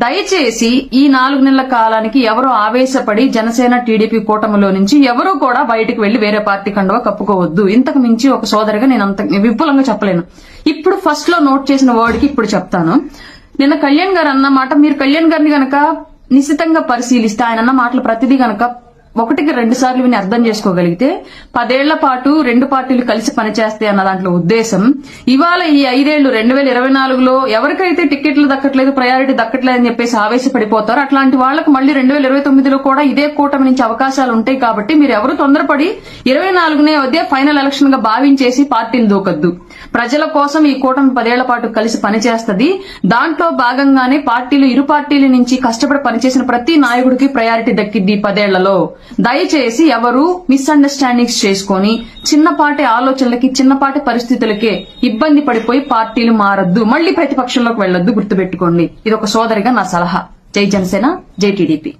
దయచేసి ఈ 4 నెలల కాలానికి ఎవరు ఆవేశపడి జనసేన టీడీపీ కూటమిలో నుంచి ఎవరూ కూడా బయటకు వెళ్లి వేరే పార్టీ కండువా కప్పుకోవద్దు. ఇంతకు మించి ఒక సోదరిగా నేను అంత విపులంగా చెప్పలేను. ఇప్పుడు ఫస్ట్ లో నోట్ చేసిన వర్డ్ కి ఇప్పుడు చెప్తాను. నిన్న కళ్యాణ్ గారు అన్న మాట, మీరు కళ్యాణ్ గారిని గనక నిశితంగా పరిశీలిస్తే ఆయన అన్న మాటలు ప్రతిదీ గనక 1-2 సార్లు విని అర్థం చేసుకోగలిగితే 10 ఏళ్ల పాటు 2 పార్టీలు కలిసి పనిచేస్తాయి అన్న దాంట్లో ఉద్దేశం ఇవాళ ఈ 5 ఏళ్లు 2024లో ఎవరికైతే టికెట్లు దక్కట్లేదు, ప్రయారిటీ దక్కట్లేదని చెప్పేసి ఆవేశపడిపోతారో అట్లాంటి వాళ్లకు మళ్ళీ 2029లో కూడా ఇదే కూటమి నుంచి అవకాశాలు ఉంటాయి. కాబట్టి మీరు ఎవరు తొందరపడి 24నే అదే ఫైనల్ ఎలక్షన్ గా భావించేసి పార్టీలు దూకొద్దు. ప్రజల కోసం ఈ కూటమి 10 ఏళ్ల పాటు కలిసి పనిచేస్తుంది. దాంట్లో భాగంగానే ఇరు పార్టీల నుంచి కష్టపడి పనిచేసిన ప్రతి నాయకుడికి ప్రయారిటీ దక్కిద్ది 10 ఏళ్లలో. దయచేసి ఎవరు మిస్అండర్స్టాండింగ్స్ చేసుకుని చిన్నపాటి ఆలోచనలకి చిన్నపాటి పరిస్థితులకే ఇబ్బంది పడిపోయి పార్టీలు మారద్దు, మళ్లీ ప్రతిపక్షంలోకి వెళ్లొద్దు. గుర్తుపెట్టుకోండి. ఇది ఒక సోదరిగా నా సలహా. జై జనసేన, జై టీడీపీ.